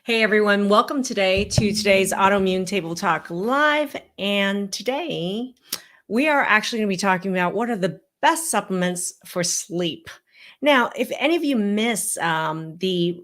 Hey everyone, welcome today to today's Autoimmune Table Talk Live. And today we are actually going to be talking about what are the best supplements for sleep. Now, if any of you miss the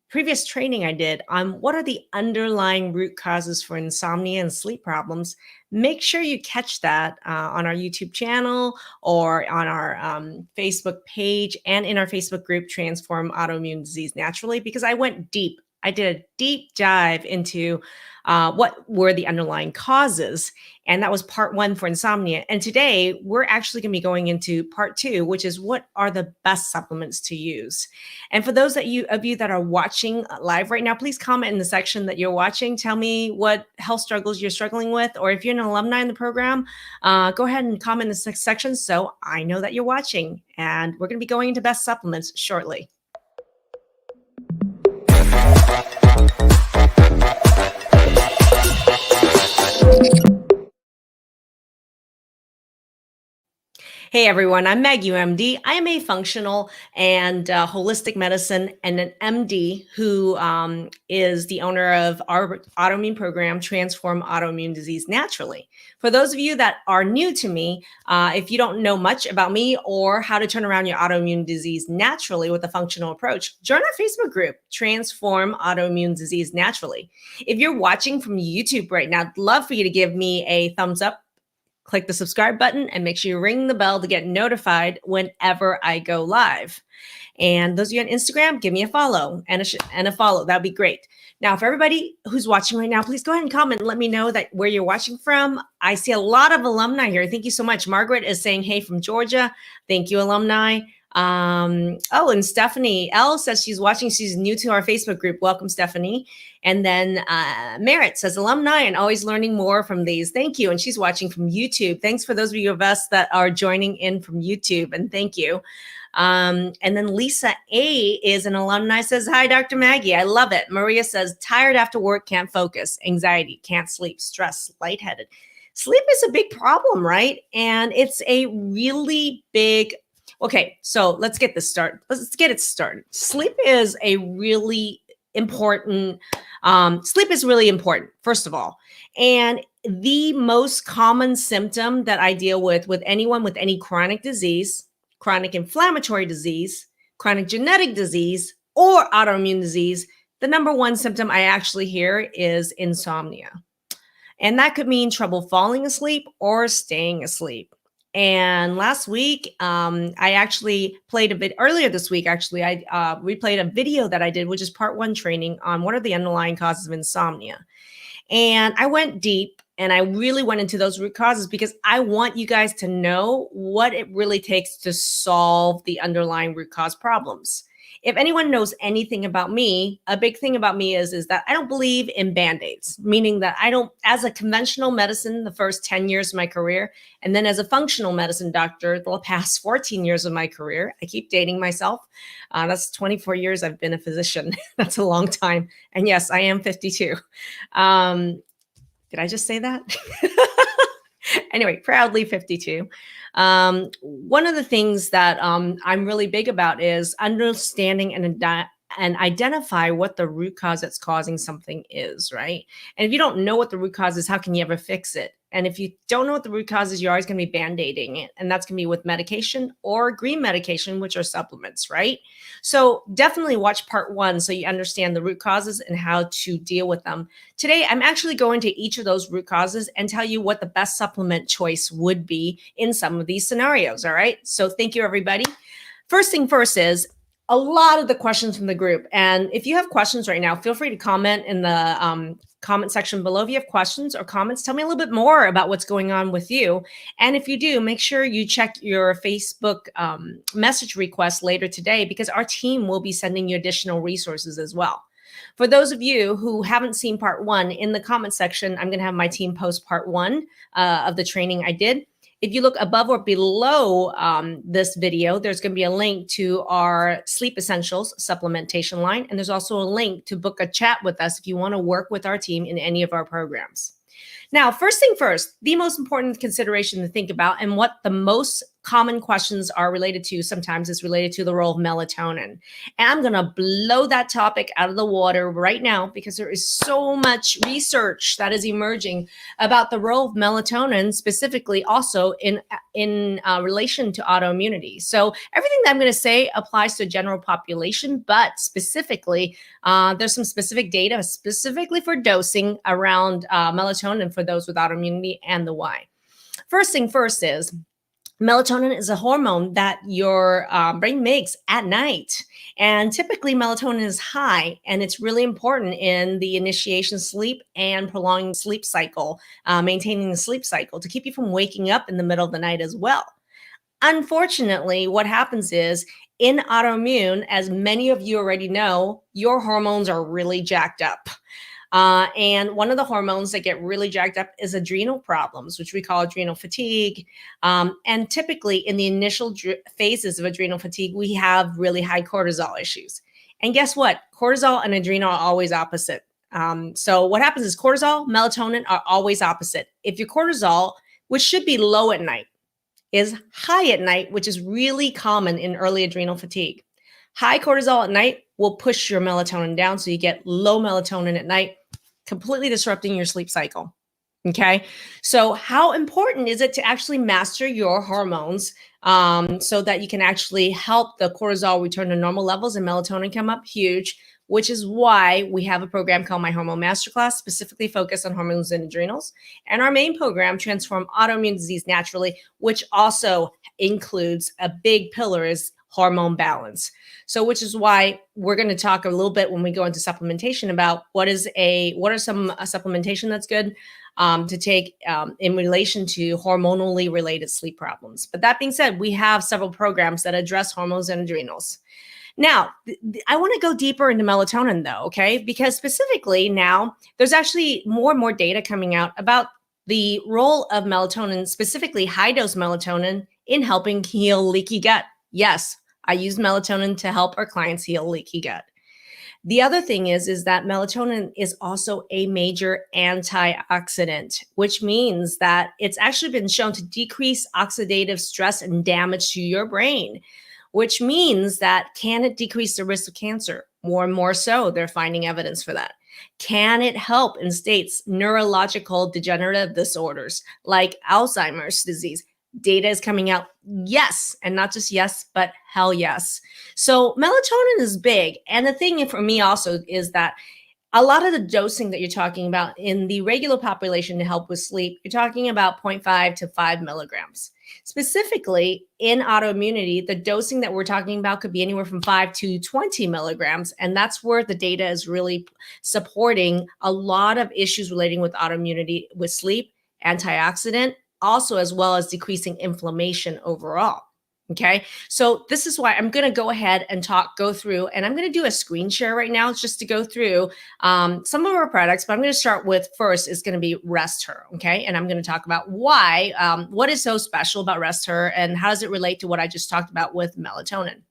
previous training I did on what are the underlying root causes for insomnia and sleep problems, make sure you catch that on our YouTube channel or on our Facebook page and in our Facebook group, Transform Autoimmune Disease Naturally, because I went deep. I did a deep dive into what were the underlying causes. And that was part one for insomnia. And today we're actually going to be going into part two, which is what are the best supplements to use. And for those of you that are watching live right now, please comment in the section that you're watching. Tell me what health struggles you're struggling with, or if you're an alumni in the program, go ahead and comment in the section so I know that you're watching. And we're going to be going into best supplements shortly. Hey everyone, I'm Maggie Yu MD. I am a functional and holistic medicine and an MD who is the owner of our autoimmune program, Transform Autoimmune Disease Naturally. For those of you that are new to me, if you don't know much about me or how to turn around your autoimmune disease naturally with a functional approach, join our Facebook group, Transform Autoimmune Disease Naturally. If you're watching from YouTube right now, I'd love for you to give me a thumbs up. Click the subscribe button and make sure you ring the bell to get notified whenever I go live. And those of you on Instagram, give me a follow and a follow. That'd be great. Now, for everybody who's watching right now, please go ahead and comment and let me know that where you're watching from. I see a lot of alumni here. Thank you so much. Margaret is saying, hey, from Georgia. Thank you, alumni. And Stephanie L says she's watching. She's new to our Facebook group. Welcome, Stephanie. And then Merritt says, alumni and always learning more from these. Thank you. And she's watching from YouTube. Thanks for those of you of us that are joining in from YouTube. And thank you. And then Lisa A is an alumni, says, hi, Dr. Maggie. I love it. Maria says, tired after work, can't focus, anxiety, can't sleep, stress, lightheaded. Sleep is a big problem, right? And it's a really big Okay, so let's get this started. Let's get it started. Sleep is really important, first of all. And the most common symptom that I deal with anyone with any chronic disease, chronic inflammatory disease, chronic genetic disease, or autoimmune disease, the number one symptom I actually hear is insomnia. And that could mean trouble falling asleep or staying asleep. And last week, I actually played a bit earlier this week. Actually, I replayed a video that I did, which is part one training on what are the underlying causes of insomnia. And I went deep and I really went into those root causes because I want you guys to know what it really takes to solve the underlying root cause problems. If anyone knows anything about me, a big thing about me is that I don't believe in Band-Aids, meaning that I don't, as a conventional medicine, the first 10 years of my career, and then as a functional medicine doctor, the past 14 years of my career, I keep dating myself. That's 24 years I've been a physician. That's a long time. And yes, I am 52. Did I just say that? Anyway, proudly 52. One of the things that I'm really big about is understanding and identify what the root cause that's causing something is, right? And if you don't know what the root cause is, how can you ever fix it? And if you don't know what the root cause is, you're always going to be band-aiding it. And that's going to be with medication or green medication, which are supplements, right? So definitely watch part one so you understand the root causes and how to deal with them. Today, I'm actually going to each of those root causes and tell you what the best supplement choice would be in some of these scenarios, all right? So thank you, everybody. First thing first is a lot of the questions from the group. And if you have questions right now, feel free to comment in the comment section below. If you have questions or comments, tell me a little bit more about what's going on with you. And if you do, make sure you check your Facebook message request later today because our team will be sending you additional resources as well. For those of you who haven't seen part one, in the comment section, I'm going to have my team post part one of the training I did. If you look above or below this video, there's going to be a link to our Sleep Essentials supplementation line. And there's also a link to book a chat with us if you want to work with our team in any of our programs. Now, first thing first, the most important consideration to think about and what the most common questions are related to sometimes is related to the role of melatonin. And I'm going to blow that topic out of the water right now because there is so much research that is emerging about the role of melatonin, specifically also in relation to autoimmunity. So everything that I'm going to say applies to the general population, but specifically, there's some specific data specifically for dosing around melatonin for those with autoimmunity and the why. First thing first is melatonin is a hormone that your brain makes at night. And typically melatonin is high, and it's really important in the initiation sleep and prolonging sleep cycle, maintaining the sleep cycle to keep you from waking up in the middle of the night as well. Unfortunately, what happens is in autoimmune, as many of you already know, your hormones are really jacked up. And one of the hormones that get really jacked up is adrenal problems, which we call adrenal fatigue. And typically in the initial phases of adrenal fatigue, we have really high cortisol issues. And guess what? Cortisol and adrenal are always opposite. So what happens is cortisol, melatonin are always opposite. If your cortisol, which should be low at night, is high at night, which is really common in early adrenal fatigue. High cortisol at night will push your melatonin down, so you get low melatonin at night, completely disrupting your sleep cycle. Okay, so how important is it to actually master your hormones so that you can actually help the cortisol return to normal levels and melatonin come up? Huge, which is why we have a program called My Hormone Masterclass, specifically focused on hormones and adrenals. And our main program, Transform Autoimmune Disease Naturally, which also includes a big pillar is hormone balance. So which is why we're going to talk a little bit when we go into supplementation about what are some supplementation that's good to take in relation to hormonally related sleep problems. But that being said, we have several programs that address hormones and adrenals. Now, I want to go deeper into melatonin though, okay? Because specifically now, there's actually more and more data coming out about the role of melatonin, specifically high-dose melatonin, in helping heal leaky gut. Yes, I use melatonin to help our clients heal leaky gut. The other thing is that melatonin is also a major antioxidant, which means that it's actually been shown to decrease oxidative stress and damage to your brain, which means that can it decrease the risk of cancer? More and more so, they're finding evidence for that. Can it help in states neurological degenerative disorders like Alzheimer's disease? Data is coming out, yes, and not just yes, but hell yes. So melatonin is big. And the thing for me also is that a lot of the dosing that you're talking about in the regular population to help with sleep, you're talking about 0.5 to 5 milligrams. Specifically in autoimmunity, the dosing that we're talking about could be anywhere from 5 to 20 milligrams. And that's where the data is really supporting a lot of issues relating with autoimmunity with sleep, antioxidant, also as well as decreasing inflammation overall. Okay, so this is why I'm going to go ahead and go through, and I'm going to do a screen share right now just to go through some of our products, but I'm going to start with first is going to be Rest Her, okay? And I'm going to talk about why, what is so special about Rest Her and how does it relate to what I just talked about with melatonin.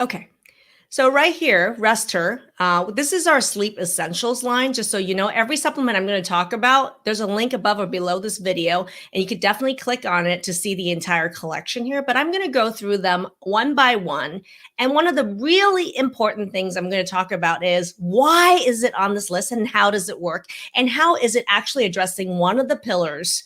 Okay. So right here, Rest Her, this is our Sleep Essentials line. Just so you know, every supplement I'm going to talk about, there's a link above or below this video, and you could definitely click on it to see the entire collection here. But I'm going to go through them one by one. And one of the really important things I'm going to talk about is why is it on this list and how does it work? And how is it actually addressing one of the pillars?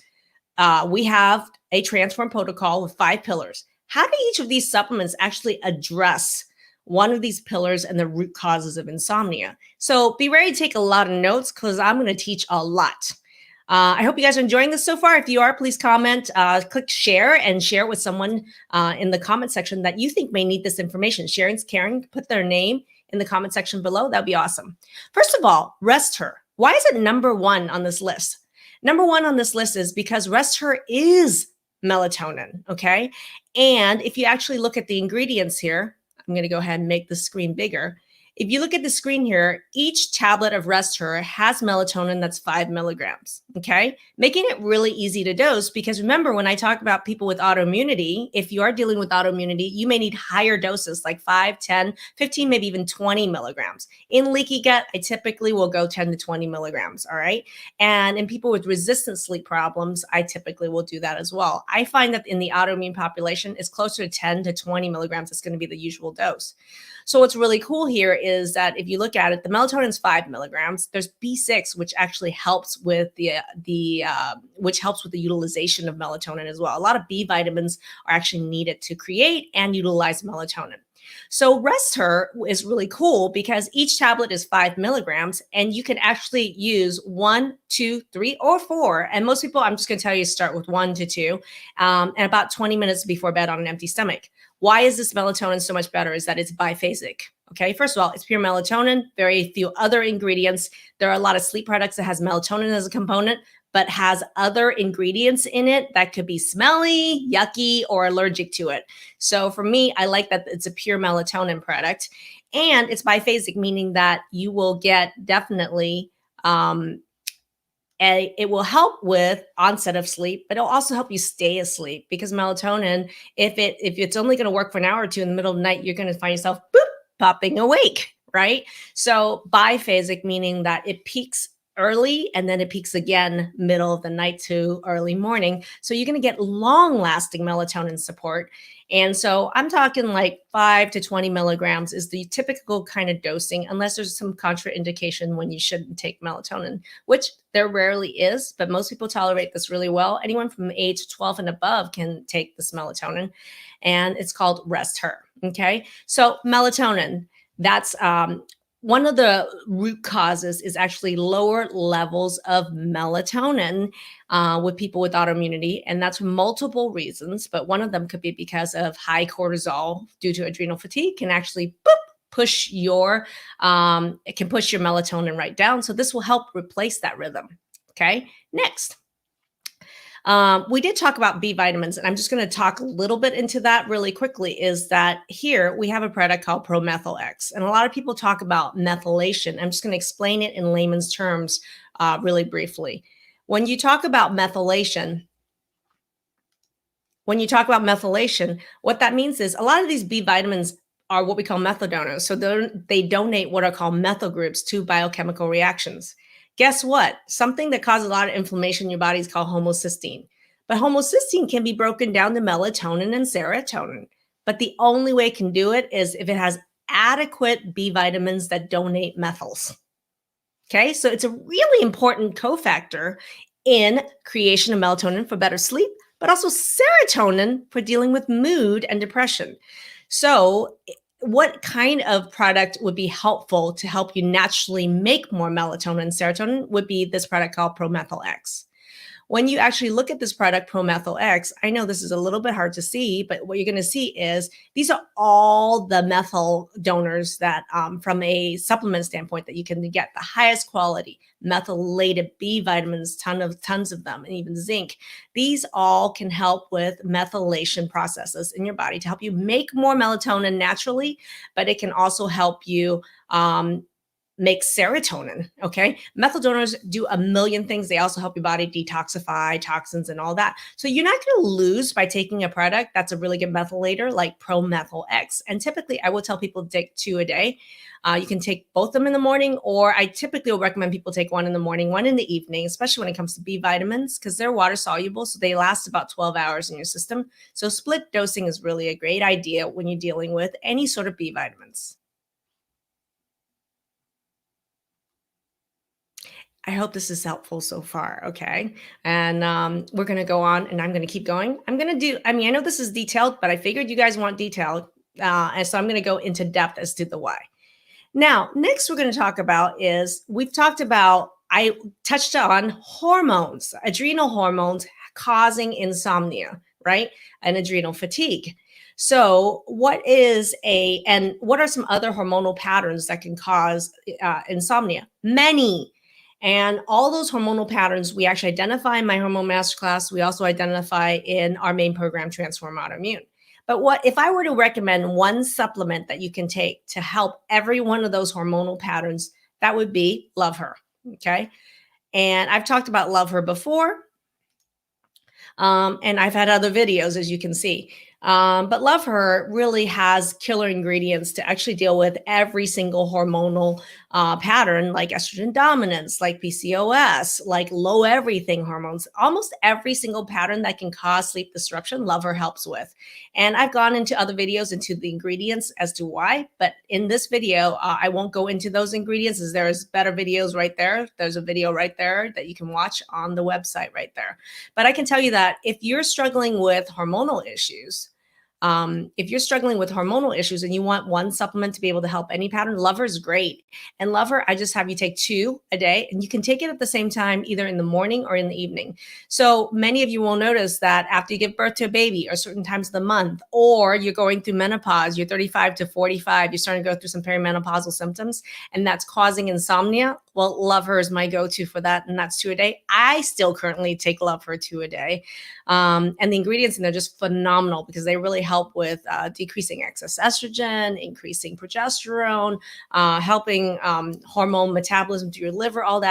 We have a Transform protocol with 5 pillars. How do each of these supplements actually address one of these pillars and the root causes of insomnia? So be ready to take a lot of notes because I'm going to teach a lot. I hope you guys are enjoying this so far. If you are, please comment, click share, and share it with someone in the comment section that you think may need this information. Sharing's caring. Put their name in the comment section below. That'd be awesome. First of all, Rest Her. Why is it number 1 on this list? Number 1 on this list is because Rest Her is melatonin, okay? And if you actually look at the ingredients here, I'm going to go ahead and make the screen bigger. If you look at the screen here, each tablet of Rest Her has melatonin that's 5 milligrams, okay? Making it really easy to dose, because remember, when I talk about people with autoimmunity, if you are dealing with autoimmunity, you may need higher doses like 5, 10, 15, maybe even 20 milligrams. In leaky gut, I typically will go 10 to 20 milligrams, all right? And in people with resistant sleep problems, I typically will do that as well. I find that in the autoimmune population, it's closer to 10 to 20 milligrams. It's going to be the usual dose. So what's really cool here is that if you look at it, the melatonin is 5 milligrams. There's B6, which actually helps with the utilization of melatonin as well. A lot of B vitamins are actually needed to create and utilize melatonin. So Rest Her is really cool because each tablet is 5 milligrams, and you can actually use 1, 2, 3, or 4. And most people, I'm just going to tell you, start with 1 to 2, and about 20 minutes before bed on an empty stomach. Why is this melatonin so much better? Is that it's biphasic. Okay, first of all, it's pure melatonin, very few other ingredients. There are a lot of sleep products that has melatonin as a component, but has other ingredients in it that could be smelly, yucky, or allergic to it. So for me, I like that it's a pure melatonin product. And it's biphasic, meaning that you will get definitely it will help with onset of sleep, but it'll also help you stay asleep, because melatonin, if it's only going to work for an hour or two in the middle of the night, you're going to find yourself popping awake, right? So biphasic, meaning that it peaks early and then it peaks again middle of the night to early morning. So you're going to get long lasting melatonin support. And so I'm talking like 5 to 20 milligrams is the typical kind of dosing, unless there's some contraindication when you shouldn't take melatonin, which there rarely is, but most people tolerate this really well. Anyone from age 12 and above can take this melatonin, and it's called Rest Her. Okay. So melatonin, that's one of the root causes is actually lower levels of melatonin with people with autoimmunity. And that's multiple reasons, but one of them could be because of high cortisol due to adrenal fatigue can actually push your melatonin right down. So this will help replace that rhythm. Okay, next. We did talk about B vitamins, and I'm just going to talk a little bit into that really quickly. Is that here we have a product called Promethyl X, and a lot of people talk about methylation. I'm just going to explain it in layman's terms really briefly. When you talk about methylation, what that means is a lot of these B vitamins are what we call methyl donors. So they donate what are called methyl groups to biochemical reactions. Guess what? Something that causes a lot of inflammation in your body is called homocysteine. But homocysteine can be broken down to melatonin and serotonin. But the only way it can do it is if it has adequate B vitamins that donate methyls. Okay, so it's a really important cofactor in creation of melatonin for better sleep, but also serotonin for dealing with mood and depression. So what kind of product would be helpful to help you naturally make more melatonin and serotonin would be this product called Promethyl X. When you actually look at this product, Promethyl X, I know this is a little bit hard to see, but what you're going to see is these are all the methyl donors that from a supplement standpoint that you can get the highest quality methylated B vitamins, tons of them, and even zinc. These all can help with methylation processes in your body to help you make more melatonin naturally, but it can also help you make serotonin. Okay. Methyl donors do a million things. They also help your body detoxify toxins and all that. So you're not going to lose by taking a product that's a really good methylator like Promethyl X. And typically I will tell people to take 2 a day. You can take both of them in the morning, or I typically will recommend people take 1 in the morning, 1 in the evening, especially when it comes to B vitamins, because they're water soluble. So they last about 12 hours in your system. So split dosing is really a great idea when you're dealing with any sort of B vitamins. I hope this is helpful so far. Okay. And we're going to go on, and I'm going to keep going. I know this is detailed, but I figured you guys want detailed. And so I'm going to go into depth as to the why. Now, next we're going to talk about I touched on hormones, adrenal hormones causing insomnia, right? And adrenal fatigue. So what are some other hormonal patterns that can cause insomnia? Many. And all those hormonal patterns we actually identify in my hormone masterclass. We also identify in our main program, Transform Autoimmune. But what if I were to recommend one supplement that you can take to help every one of those hormonal patterns, that would be Love Her. Okay. And I've talked about Love Her before. And I've had other videos, as you can see. But Love Her really has killer ingredients to actually deal with every single hormonal pattern, like estrogen dominance, like PCOS, like low everything hormones. Almost every single pattern that can cause sleep disruption, Love Her helps with. And I've gone into other videos into the ingredients as to why. But in this video, I won't go into those ingredients, as there's better videos right there. There's a video right there that you can watch on the website right there. But I can tell you that if you're struggling with hormonal issues, and you want one supplement to be able to help any pattern, Love Her is great. And Love Her, I just have you take 2 a day, and you can take it at the same time, either in the morning or in the evening. So many of you will notice that after you give birth to a baby, or certain times of the month, or you're going through menopause, you're 35 to 45, you're starting to go through some perimenopausal symptoms, and that's causing insomnia. Well, Love Her is my go-to for that, and that's 2 a day. I still currently take Love Her 2 a day. And the ingredients in there are just phenomenal, because they really help with decreasing excess estrogen, increasing progesterone, helping hormone metabolism through your liver, all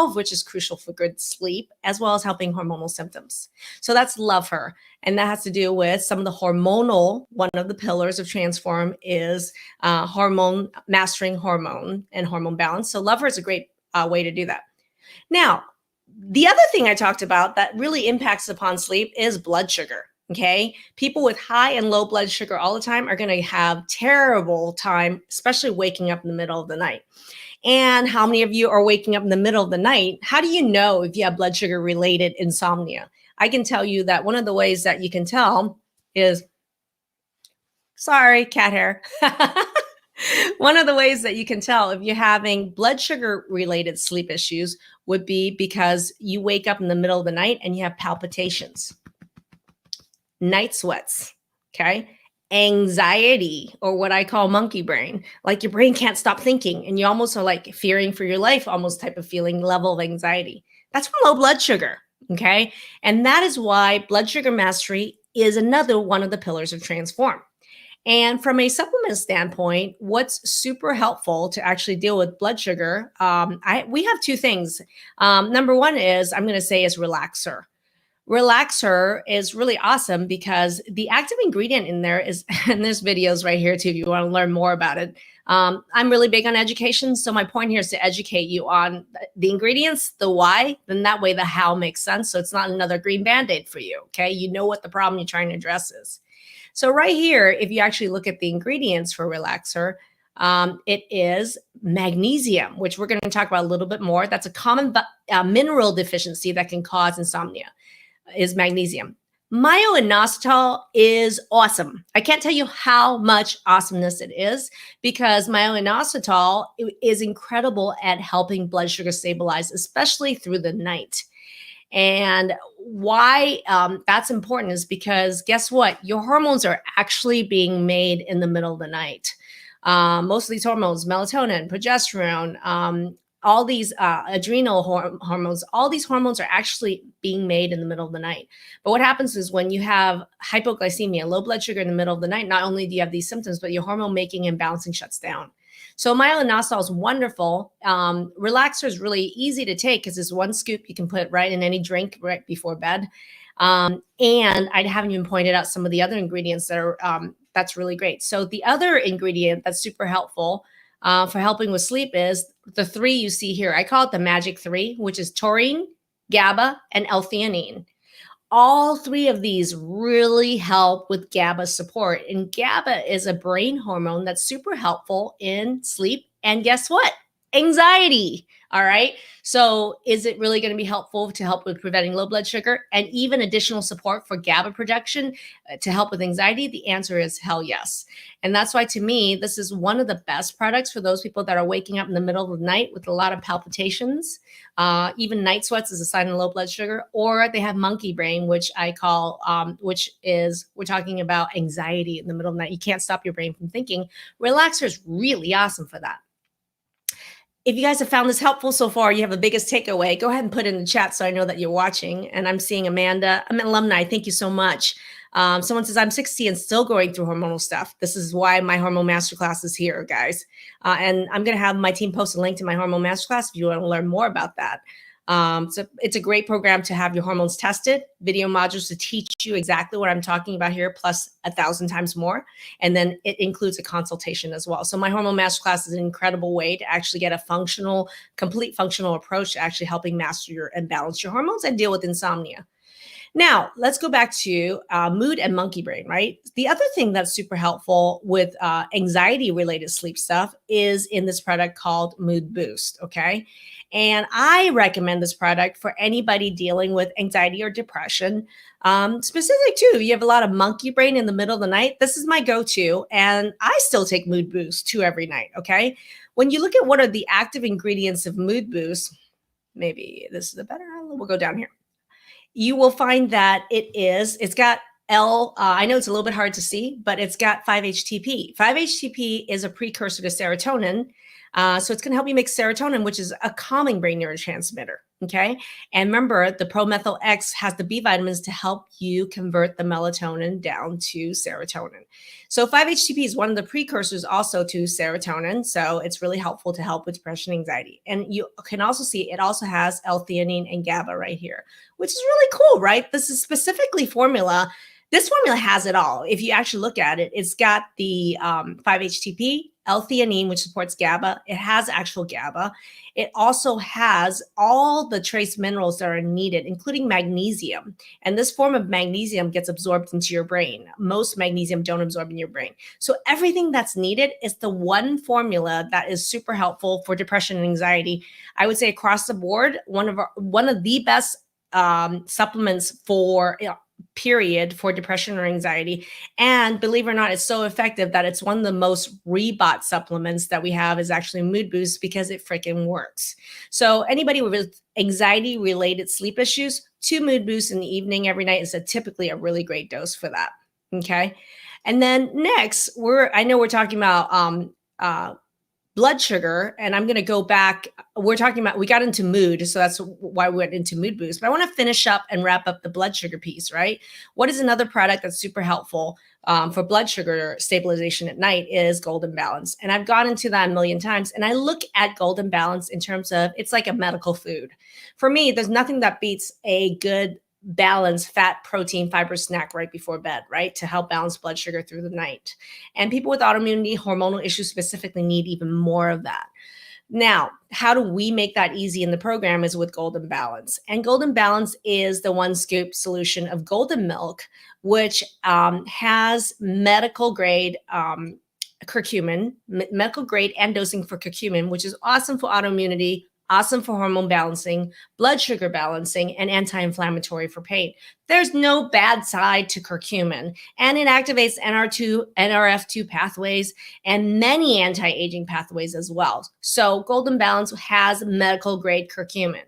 of which is crucial for good sleep, as well as helping hormonal symptoms. So that's Love Her. And that has to do with some of the hormonal, one of the pillars of Transform is mastering hormone and hormone balance. So Love Her is a great way to do that. Now, the other thing I talked about that really impacts upon sleep is blood sugar. Okay. People with high and low blood sugar all the time are going to have terrible time, especially waking up in the middle of the night. And how many of you are waking up in the middle of the night? How do you know if you have blood sugar related insomnia? I can tell you that one of the ways that you can tell is, sorry, cat hair. One of the ways that you can tell if you're having blood sugar related sleep issues would be because you wake up in the middle of the night and you have palpitations, night sweats, okay? Anxiety, or what I call monkey brain, like your brain can't stop thinking and you almost are like fearing for your life, almost type of feeling, level of anxiety. That's from low blood sugar, okay? And that is why blood sugar mastery is another one of the pillars of Transform. And from a supplement standpoint, what's super helpful to actually deal with blood sugar, we have 2 things. Number one is, I'm going to say, is Relaxer. Relaxer is really awesome because the active ingredient in there is, and there's videos right here too if you want to learn more about it. I'm really big on education. So my point here is to educate you on the ingredients, the why, then that way the how makes sense. So it's not another green Band-Aid for you, okay? You know what the problem you're trying to address is. So right here, if you actually look at the ingredients for Relaxer, it is magnesium, which we're going to talk about a little bit more. That's a common mineral deficiency that can cause insomnia, is magnesium. Myo-inositol is awesome. I can't tell you how much awesomeness it is, because myo-inositol is incredible at helping blood sugar stabilize, especially through the night. And why that's important is because guess what? Your hormones are actually being made in the middle of the night. Most of these hormones, melatonin, progesterone, all these adrenal hormones, all these hormones are actually being made in the middle of the night. But what happens is when you have hypoglycemia, low blood sugar in the middle of the night, not only do you have these symptoms, but your hormone making and balancing shuts down. So myo-inositol is wonderful. Relaxer is really easy to take because it's 1 scoop you can put right in any drink right before bed. And I haven't even pointed out some of the other ingredients that are that's really great. So the other ingredient that's super helpful for helping with sleep is the 3 you see here. I call it the magic 3, which is taurine, GABA, and L-theanine. All 3 of these really help with GABA support. And GABA is a brain hormone that's super helpful in sleep. And guess what? Anxiety. All right. So is it really going to be helpful to help with preventing low blood sugar and even additional support for GABA production to help with anxiety? The answer is hell yes. And that's why, to me, this is one of the best products for those people that are waking up in the middle of the night with a lot of palpitations. Even night sweats is a sign of low blood sugar, or they have monkey brain, which I call, we're talking about anxiety in the middle of the night. You can't stop your brain from thinking. Relaxer is really awesome for that. If you guys have found this helpful so far, you have the biggest takeaway, go ahead and put it in the chat so I know that you're watching. And I'm seeing Amanda, I'm an alumni. Thank you so much. Someone says, I'm 60 and still going through hormonal stuff. This is why my hormone masterclass is here, guys. And I'm going to have my team post a link to my hormone masterclass if you want to learn more about that. So it's a great program to have your hormones tested, video modules to teach you exactly what I'm talking about here, plus 1,000 times more. And then it includes a consultation as well. So my hormone masterclass is an incredible way to actually get a complete functional approach to actually helping master and balance your hormones and deal with insomnia. Now, let's go back to mood and monkey brain, right? The other thing that's super helpful with anxiety-related sleep stuff is in this product called Mood Boost, okay? And I recommend this product for anybody dealing with anxiety or depression. Specific too, if you have a lot of monkey brain in the middle of the night, this is my go-to, and I still take Mood Boost too every night, okay? When you look at what are the active ingredients of Mood Boost, maybe this is a better, we'll go down here. You will find that it's got I know it's a little bit hard to see, but it's got 5-HTP. 5-HTP is a precursor to serotonin. So it's going to help you make serotonin, which is a calming brain neurotransmitter. Okay. And remember, the Promethyl X has the B vitamins to help you convert the melatonin down to serotonin. So 5-HTP is one of the precursors also to serotonin. So it's really helpful to help with depression and anxiety. And you can also see it also has L-theanine and GABA right here, which is really cool, right? This is specifically formula. This formula has it all. If you actually look at it, it's got the 5-HTP, L-theanine, which supports GABA. It has actual GABA. It also has all the trace minerals that are needed, including magnesium. And this form of magnesium gets absorbed into your brain. Most magnesium don't absorb in your brain. So everything that's needed is the one formula that is super helpful for depression and anxiety. I would say across the board, one of the best supplements for period for depression or anxiety. And believe it or not, it's so effective that it's one of the most rebought supplements that we have is actually Mood Boost because it freaking works. So anybody with anxiety related sleep issues, 2 Mood Boosts in the evening every night is typically a really great dose for that. Okay. And then next, I know we're talking about blood sugar, and I'm going to go back. We got into mood, so that's why we went into Mood Boost. But I want to finish up and wrap up the blood sugar piece, right? What is another product that's super helpful for blood sugar stabilization at night is Golden Balance. And I've gone into that a million times, and I look at Golden Balance in terms of it's like a medical food. For me, there's nothing that beats a good balanced fat, protein, fiber snack right before bed, right? To help balance blood sugar through the night. And people with autoimmunity, hormonal issues specifically need even more of that. Now, how do we make that easy in the program is with Golden Balance. And Golden Balance is the 1 scoop solution of golden milk, which has medical grade curcumin, medical grade and dosing for curcumin, which is awesome for autoimmunity, awesome for hormone balancing, blood sugar balancing, and anti-inflammatory for pain. There's no bad side to curcumin, and it activates NRF2 pathways and many anti-aging pathways as well. So Golden Balance has medical grade curcumin.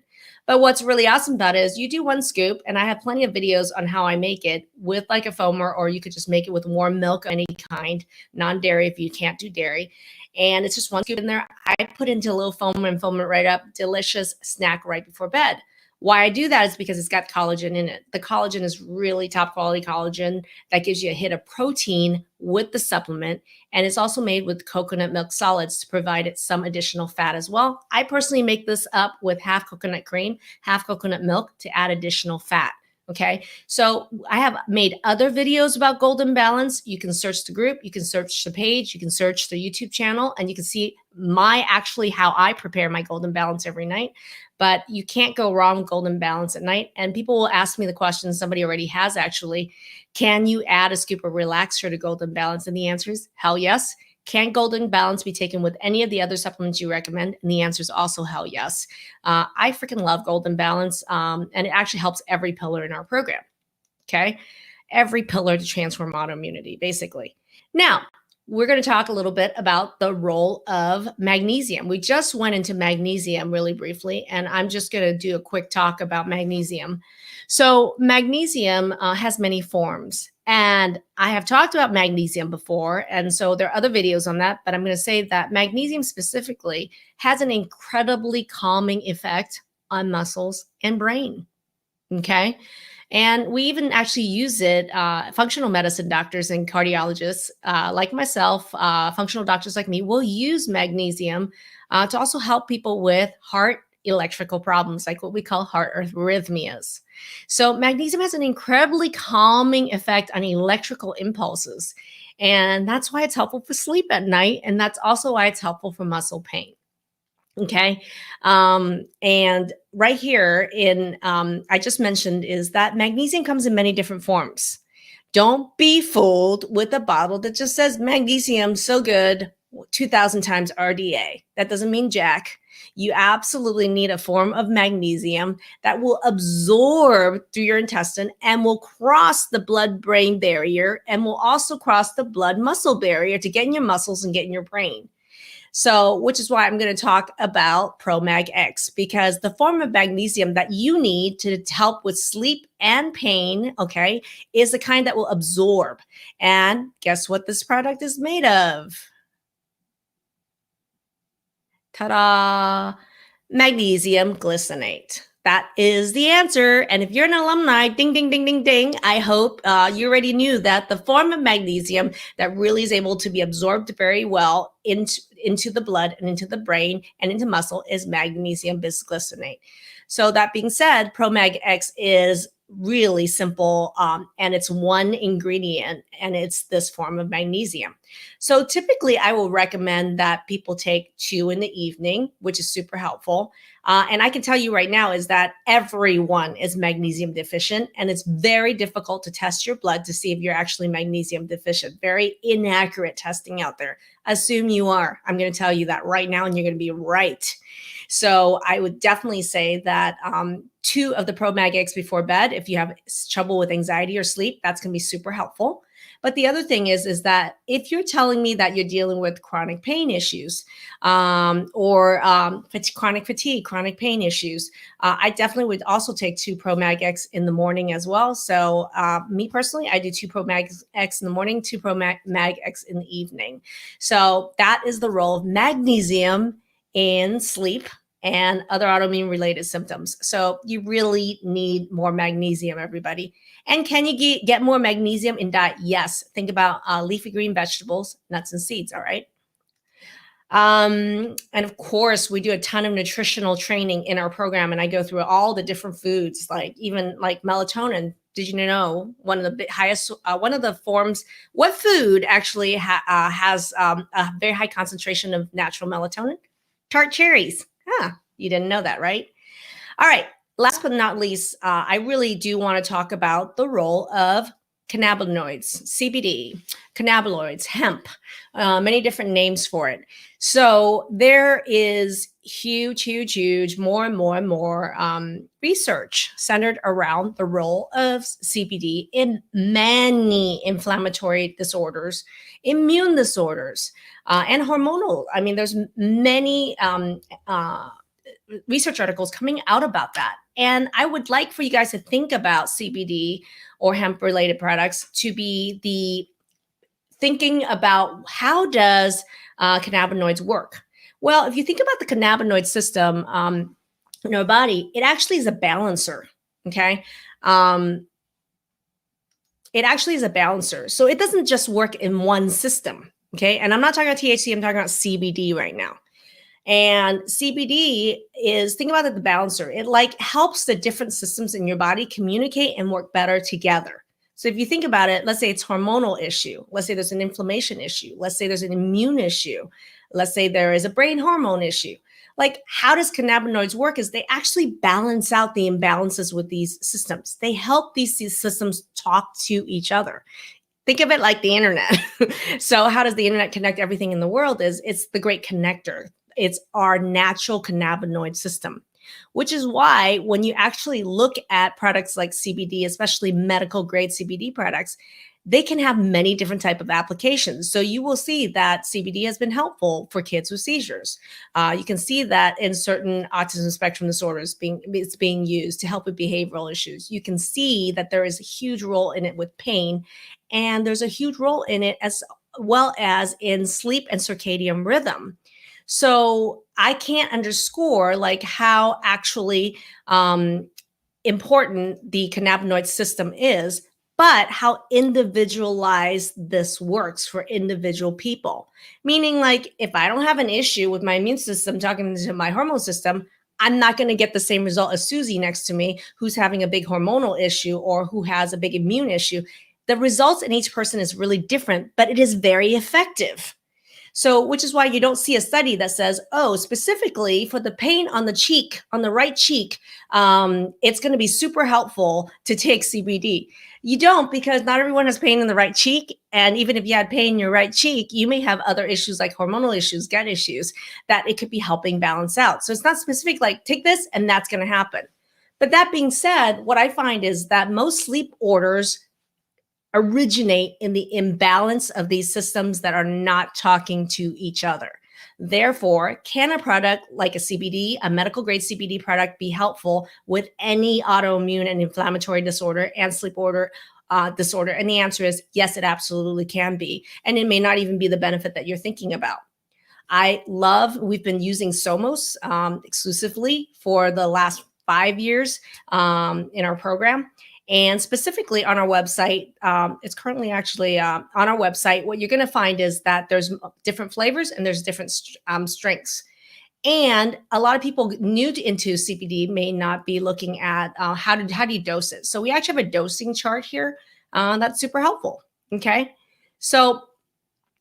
But what's really awesome about it is you do 1 scoop, and I have plenty of videos on how I make it with like a foamer, or you could just make it with warm milk of any kind, non-dairy if you can't do dairy. And it's just 1 scoop in there. I put into a little foam and foam it right up. Delicious snack right before bed. Why I do that is because it's got collagen in it. The collagen is really top quality collagen that gives you a hit of protein with the supplement. And it's also made with coconut milk solids to provide it some additional fat as well. I personally make this up with half coconut cream, half coconut milk to add additional fat. Okay, so I have made other videos about Golden Balance. You can search the group, you can search the page, you can search the YouTube channel, and you can see how I prepare my Golden Balance every night. But you can't go wrong with Golden Balance at night. And people will ask me the question, somebody already has actually, can you add a scoop of Relaxer to Golden Balance? And the answer is hell yes. Can Golden Balance be taken with any of the other supplements you recommend? And the answer is also hell yes. I freaking love Golden Balance, and it actually helps every pillar in our program, okay? Every pillar to transform autoimmunity, basically. Now, we're going to talk a little bit about the role of magnesium. We just went into magnesium really briefly, and I'm just going to do a quick talk about magnesium. So magnesium has many forms. And I have talked about magnesium before, and so there are other videos on that, but I'm going to say that magnesium specifically has an incredibly calming effect on muscles and brain, okay? And we even actually use it, functional medicine doctors and cardiologists like myself, functional doctors like me, will use magnesium to also help people with heart electrical problems, like what we call heart arrhythmias. So, magnesium has an incredibly calming effect on electrical impulses. And that's why it's helpful for sleep at night. And that's also why it's helpful for muscle pain. Okay. And right here in, I just mentioned is that magnesium comes in many different forms. Don't be fooled with a bottle that just says magnesium so good 2000 times RDA. That doesn't mean jack. You absolutely need a form of magnesium that will absorb through your intestine and will cross the blood brain barrier and will also cross the blood muscle barrier to get in your muscles and get in your brain. So, which is why I'm going to talk about ProMag X, because the form of magnesium that you need to help with sleep and pain, okay, is the kind that will absorb. And guess what this product is made of? Ta-da! Magnesium glycinate. That is the answer. And if you're an alumni, ding, ding, ding, ding, ding, I hope you already knew that the form of magnesium that really is able to be absorbed very well into the blood and into the brain and into muscle is magnesium bisglycinate. So that being said, ProMag X is really simple, and it's one ingredient, and it's this form of magnesium. So typically, I will recommend that people take 2 in the evening, which is super helpful. And I can tell you right now is that everyone is magnesium deficient, and it's very difficult to test your blood to see if you're actually magnesium deficient. Very inaccurate testing out there. Assume you are. I'm going to tell you that right now, and you're going to be right. So I would definitely say that 2 of the ProMag X before bed, if you have trouble with anxiety or sleep, that's going to be super helpful. But the other thing is that if you're telling me that you're dealing with chronic pain issues or chronic fatigue, chronic pain issues, I definitely would also take 2 ProMag X in the morning as well. So me personally, I do 2 ProMag X in the morning, 2 ProMag X in the evening. So that is the role of magnesium in sleep and other autoimmune related symptoms. So you really need more magnesium, everybody. And can you get more magnesium in diet? Yes. Think about leafy green vegetables, nuts and seeds. All right. And of course, we do a ton of nutritional training in our program, and I go through all the different foods, like even like melatonin. Did you know one of the highest, one of the forms, what food actually has a very high concentration of natural melatonin? Tart cherries. You didn't know that, right? All right. Last but not least, I really do want to talk about the role of cannabinoids, CBD, cannabinoids, hemp, many different names for it. So there is huge, more and more research centered around the role of CBD in many inflammatory disorders, immune disorders, and hormonal. I mean, there's many research articles coming out about that. And I would like for you guys to think about CBD or hemp related products to be the thinking about how does cannabinoids work. Well, if you think about the cannabinoid system in our body, it actually is a balancer. Okay. It actually is a balancer. So it doesn't just work in one system. Okay. And I'm not talking about THC, I'm talking about CBD right now. And CBD is, think about it, the balancer. It like helps the different systems in your body communicate and work better together. So if you think about it, let's say it's hormonal issue. Let's say there's an inflammation issue. Let's say there's an immune issue. Let's say there is a brain hormone issue. Like, how does cannabinoids work is they actually balance out the imbalances with these systems. They help these systems talk to each other. Think of it like the internet. So how does the internet connect everything in the world? It's the great connector. It's our natural cannabinoid system, which is why when you actually look at products like CBD, especially medical grade CBD products, they can have many different type of applications. So you will see that CBD has been helpful for kids with seizures. You can see that in certain autism spectrum disorders it's being used to help with behavioral issues. You can see that there is a huge role in it with pain, and there's a huge role in it as well as in sleep and circadian rhythm. So I can't underscore like how actually important the cannabinoid system is, but how individualized this works for individual people. Meaning, like, if I don't have an issue with my immune system talking to my hormone system, I'm not going to get the same result as Susie next to me, who's having a big hormonal issue or who has a big immune issue. The results in each person is really different, but it is very effective. So, which is why you don't see a study that says, oh, specifically for the pain on the cheek, on the right cheek, it's going to be super helpful to take CBD. You don't, because not everyone has pain in the right cheek. And even if you had pain in your right cheek, you may have other issues like hormonal issues, gut issues that it could be helping balance out. So it's not specific, like take this and that's going to happen. But that being said, what I find is that most sleep orders originate in the imbalance of these systems that are not talking to each other. Therefore, can a product like a CBD, a medical grade CBD product, be helpful with any autoimmune and inflammatory disorder and sleep order disorder? And the answer is yes, it absolutely can be. And it may not even be the benefit that you're thinking about. We've been using Somos exclusively for the last 5 years in our program. And specifically on our website, it's currently actually on our website. What you're going to find is that there's different flavors and there's different strengths. And a lot of people new into CBD may not be looking at how do you dose it. So we actually have a dosing chart here that's super helpful. Okay, so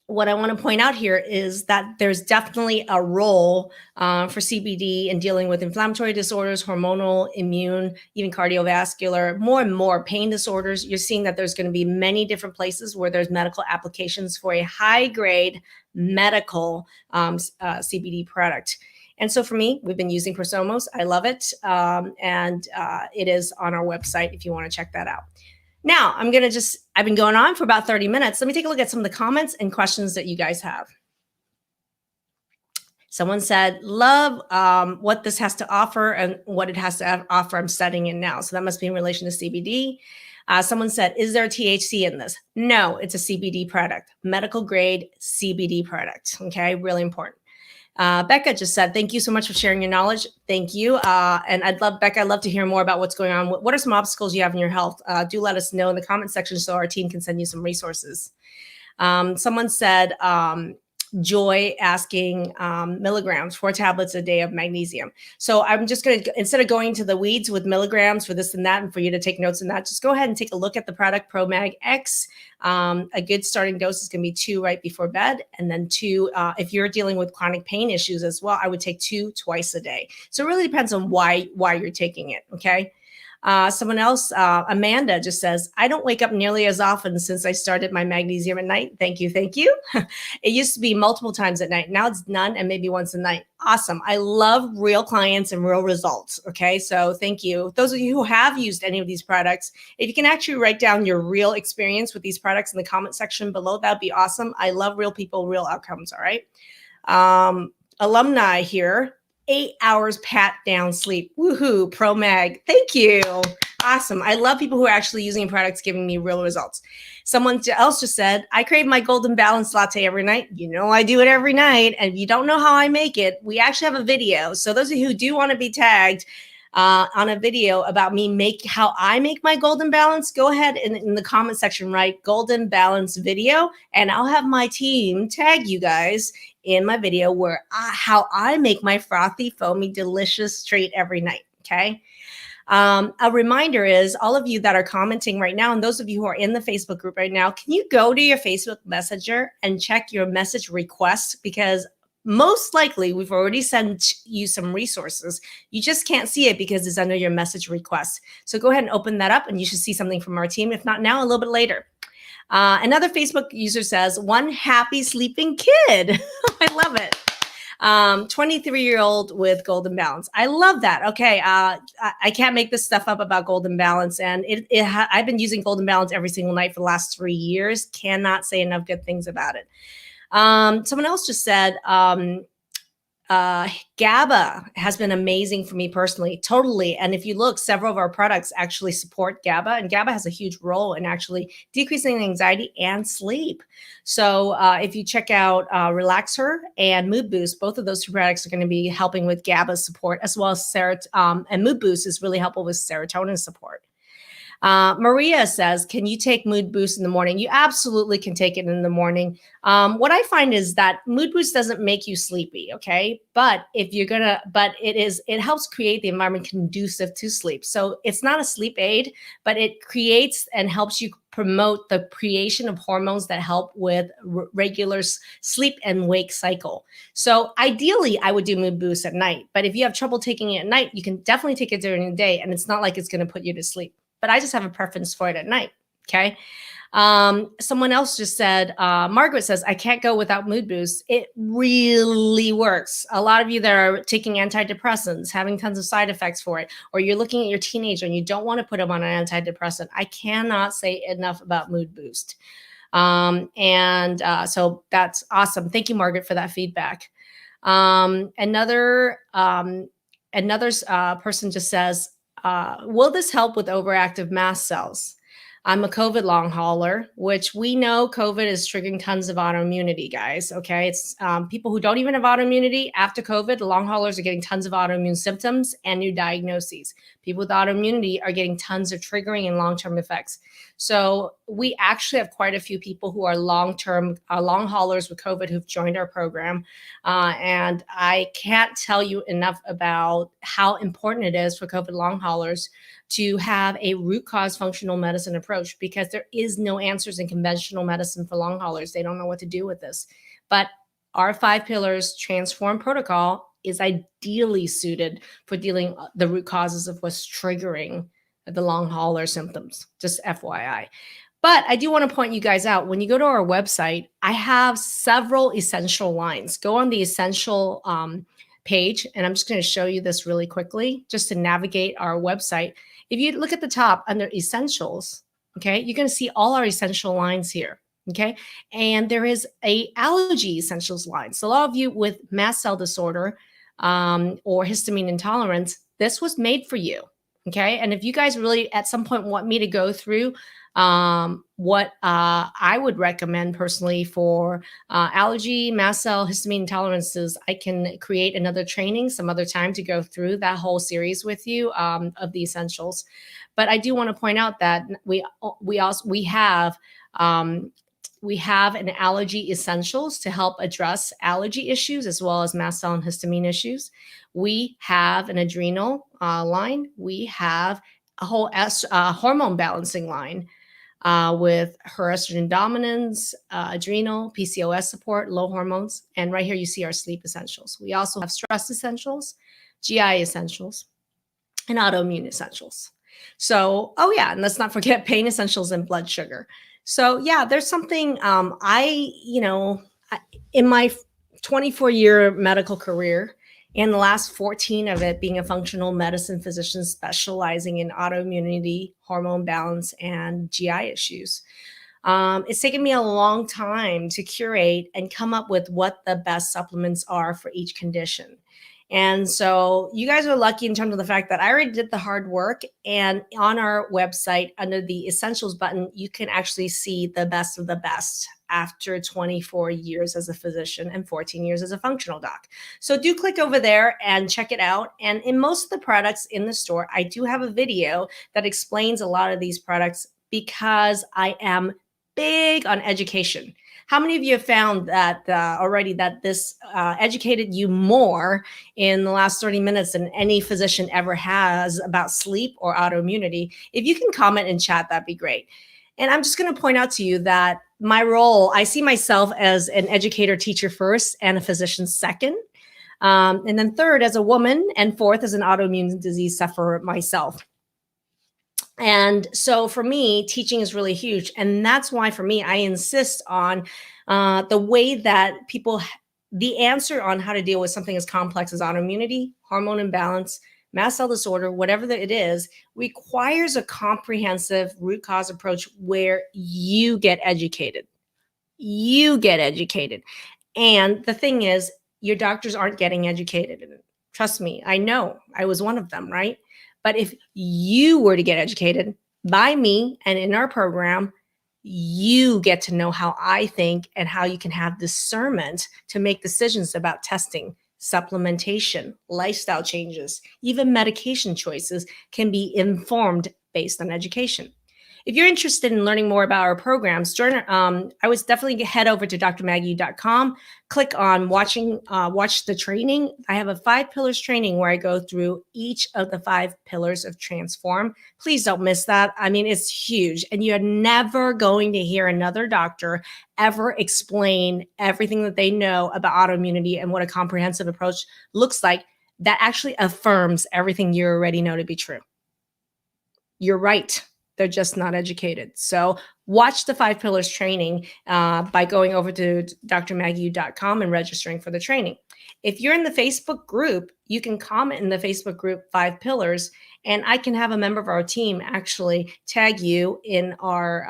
what I want to point out here is that there's definitely a role for CBD in dealing with inflammatory disorders, hormonal, immune, even cardiovascular, more and more pain disorders. You're seeing that there's going to be many different places where there's medical applications for a high grade medical CBD product. And so for me, we've been using Prosomos. I love it. And it is on our website if you want to check that out. Now, I've been going on for about 30 minutes. Let me take a look at some of the comments and questions that you guys have. Someone said, love what this has to offer and what it has to offer. I'm studying it now. So that must be in relation to CBD. Someone said, is there THC in this? No, it's a CBD product, medical grade CBD product. Okay, really important. Becca just said, thank you so much for sharing your knowledge. Thank you. And I'd love to hear more about what's going on. What are some obstacles you have in your health? Do let us know in the comment section so our team can send you some resources. Someone said, Joy asking milligrams, 4 tablets a day of magnesium. So I'm just going to, instead of going to the weeds with milligrams for this and that, and for you to take notes on that, just go ahead and take a look at the product ProMag X. A good starting dose is going to be 2 right before bed. And then 2, if you're dealing with chronic pain issues as well, I would take 2 twice a day. So it really depends on why you're taking it. Okay. Someone else, Amanda, just says, I don't wake up nearly as often since I started my magnesium at night. Thank you. Thank you. It used to be multiple times at night. Now it's none and maybe once a night. Awesome. I love real clients and real results. Okay. So thank you. Those of you who have used any of these products, if you can actually write down your real experience with these products in the comment section below, that'd be awesome. I love real people, real outcomes. All right. Alumni here. 8 hours pat down sleep. Woohoo, ProMag. Thank you. Awesome. I love people who are actually using products giving me real results. Someone else just said, I crave my golden balance latte every night. You know, I do it every night. And if you don't know how I make it, we actually have a video. So those of you who do want to be tagged on a video about how I make my golden balance, go ahead in the comment section, write golden balance video, and I'll have my team tag you guys in my video where how I make my frothy, foamy, delicious treat every night. Okay. A reminder is all of you that are commenting right now, and those of you who are in the Facebook group right now, can you go to your Facebook Messenger and check your message requests? Because most likely we've already sent you some resources. You just can't see it because it's under your message request. So go ahead and open that up and you should see something from our team. If not now, a little bit later. Another Facebook user says, one happy sleeping kid. I love it. 23-year-old with golden balance. I love that. Okay. I can't make this stuff up about golden balance. And I've been using golden balance every single night for the last 3 years. Cannot say enough good things about it. Someone else just said, GABA has been amazing for me personally, totally. And if you look, several of our products actually support GABA, and GABA has a huge role in actually decreasing anxiety and sleep. So if you check out Relaxer and Mood Boost, both of those two products are going to be helping with GABA support, as well as and Mood Boost is really helpful with serotonin support. Maria says, can you take Mood Boost in the morning? You absolutely can take it in the morning. What I find is that Mood Boost doesn't make you sleepy, okay? But it helps create the environment conducive to sleep. So it's not a sleep aid, but it creates and helps you promote the creation of hormones that help with regular sleep and wake cycle. So ideally, I would do Mood Boost at night. But if you have trouble taking it at night, you can definitely take it during the day, and it's not like it's going to put you to sleep. But I just have a preference for it at night. Okay. Someone else just said, Margaret says, I can't go without Mood Boost. It really works. A lot of you that are taking antidepressants, having tons of side effects for it, or you're looking at your teenager and you don't want to put them on an antidepressant. I cannot say enough about Mood Boost. So that's awesome. Thank you, Margaret, for that feedback. Another person just says, will this help with overactive mast cells? I'm a COVID long hauler, which we know COVID is triggering tons of autoimmunity, guys. Okay. It's people who don't even have autoimmunity after COVID, the long haulers are getting tons of autoimmune symptoms and new diagnoses. People with autoimmunity are getting tons of triggering and long-term effects. So we actually have quite a few people who are long haulers with COVID who've joined our program. And I can't tell you enough about how important it is for COVID long haulers to have a root cause functional medicine approach, because there is no answers in conventional medicine for long haulers. They don't know what to do with this. But our 5 pillars transform protocol is ideally suited for dealing the root causes of what's triggering the long hauler symptoms, just FYI. But I do want to point you guys out, when you go to our website, I have several essential lines. Go on the essential page, and I'm just going to show you this really quickly just to navigate our website. If you look at the top under essentials, okay, you're going to see all our essential lines here, okay? And there is a allergy essentials line. So a lot of you with mast cell disorder or histamine intolerance, this was made for you, okay? And if you guys really at some point want me to go through what I would recommend personally for allergy, mast cell, histamine intolerances, I can create another training some other time to go through that whole series with you of the essentials. But I do want to point out that we have an allergy essentials to help address allergy issues as well as mast cell and histamine issues. We have an adrenal line. We have a whole hormone balancing line with her estrogen dominance, adrenal, PCOS support, low hormones. And right here, you see our sleep essentials. We also have stress essentials, GI essentials, and autoimmune essentials. So, oh yeah, and let's not forget pain essentials and blood sugar. So yeah, there's something in my 24-year medical career, and the last 14 of it being a functional medicine physician specializing in autoimmunity, hormone balance, and GI issues. It's taken me a long time to curate and come up with what the best supplements are for each condition. And so you guys are lucky in terms of the fact that I already did the hard work. And on our website, under the essentials button, you can actually see the best of the best after 24 years as a physician and 14 years as a functional doc. So do click over there and check it out. And in most of the products in the store, I do have a video that explains a lot of these products because I am big on education. How many of you have found that already that this educated you more in the last 30 minutes than any physician ever has about sleep or autoimmunity? If you can comment in chat, that'd be great. And I'm just going to point out to you that my role, I see myself as an educator, teacher first, and a physician second. And then third as a woman, and fourth as an autoimmune disease sufferer myself. And so for me, teaching is really huge. And that's why for me, I insist on the way that the answer on how to deal with something as complex as autoimmunity, hormone imbalance, mast cell disorder, whatever it is, requires a comprehensive root cause approach where you get educated. You get educated. And the thing is, your doctors aren't getting educated in it. Trust me, I know. I was one of them, right? But if you were to get educated by me and in our program, you get to know how I think and how you can have discernment to make decisions about testing, supplementation, lifestyle changes, even medication choices can be informed based on education. If you're interested in learning more about our programs, I would definitely head over to drmaggie.com, click on watch the training. I have a 5 pillars training where I go through each of the 5 pillars of transform. Please don't miss that. I mean, it's huge. And you're never going to hear another doctor ever explain everything that they know about autoimmunity and what a comprehensive approach looks like that actually affirms everything you already know to be true. You're right. They're just not educated. So watch the 5 pillars training by going over to drmaggie.com and registering for the training. If you're in the Facebook group, you can comment in the Facebook group 5 pillars, and I can have a member of our team actually tag you in our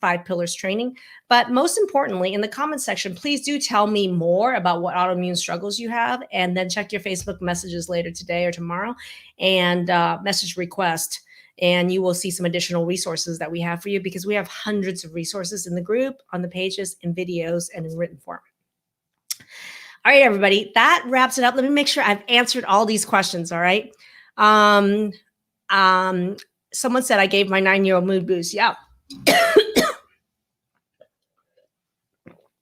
5 pillars training. But most importantly, in the comment section, please do tell me more about what autoimmune struggles you have, and then check your Facebook messages later today or tomorrow and message request. And you will see some additional resources that we have for you, because we have hundreds of resources in the group, on the pages, in videos, and in written form. All right, everybody, that wraps it up. Let me make sure I've answered all these questions, all right? Someone said I gave my 9-year-old mood boost. Yeah.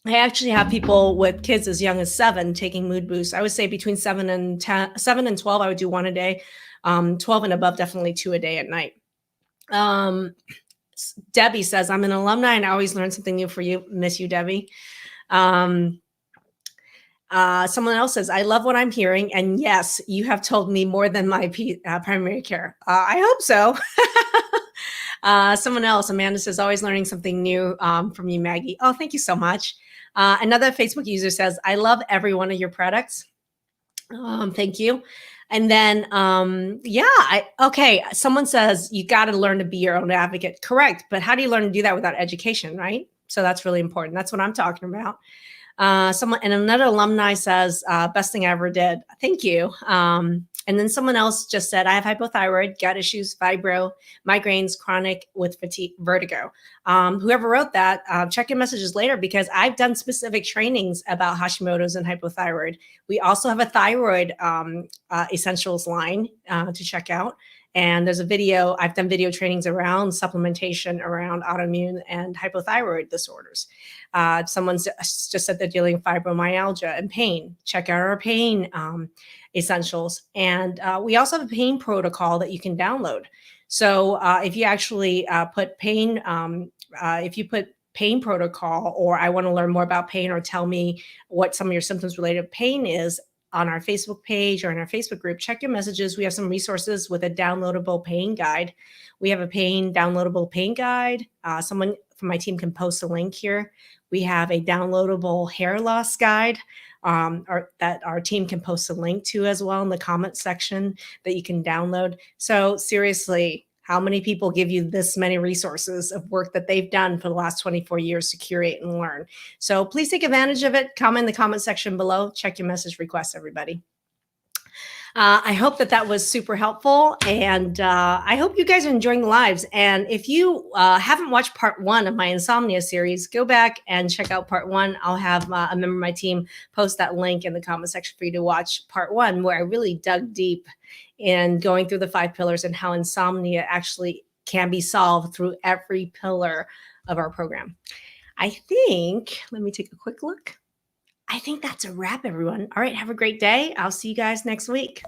I actually have people with kids as young as 7 taking mood boosts. I would say between 7 and 12, I would do 1 a day. 12 and above, definitely 2 a day at night. Debbie says, I'm an alumni and I always learn something new for you. Miss you, Debbie. Someone else says, I love what I'm hearing. And yes, you have told me more than my primary care. I hope so. Someone else, Amanda says, always learning something new from you, Maggie. Oh, thank you so much. Another Facebook user says, I love every one of your products. Thank you. And then, okay. Someone says you got to learn to be your own advocate. Correct. But how do you learn to do that without education, right? So that's really important. That's what I'm talking about. Another alumni says, best thing I ever did. Thank you. And then someone else just said, I have hypothyroid, gut issues, fibro, migraines, chronic with fatigue, vertigo. Whoever wrote that, check your messages later, because I've done specific trainings about Hashimoto's and hypothyroid. We also have a thyroid essentials line to check out. And there's a video, I've done video trainings around supplementation around autoimmune and hypothyroid disorders. Someone just said they're dealing with fibromyalgia and pain. Check out our pain essentials. And we also have a pain protocol that you can download. So if you actually put pain protocol, or I want to learn more about pain, or tell me what some of your symptoms related to pain is, on our Facebook page or in our Facebook group, check your messages. We have some resources with a downloadable pain guide. We have a downloadable pain guide. Someone from my team can post a link here. We have a downloadable hair loss guide that our team can post a link to as well in the comment section that you can download. So seriously, how many people give you this many resources of work that they've done for the last 24 years to curate and learn? So please take advantage of it. Comment in the comment section below. Check your message requests, everybody. I hope that was super helpful, and I hope you guys are enjoying the lives. And if you haven't watched part 1 of my insomnia series, go back and check out part 1. I'll have a member of my team post that link in the comment section for you to watch part 1, where I really dug deep in going through the 5 pillars and how insomnia actually can be solved through every pillar of our program. I think, let me take a quick look. I think that's a wrap, everyone. All right, have a great day. I'll see you guys next week.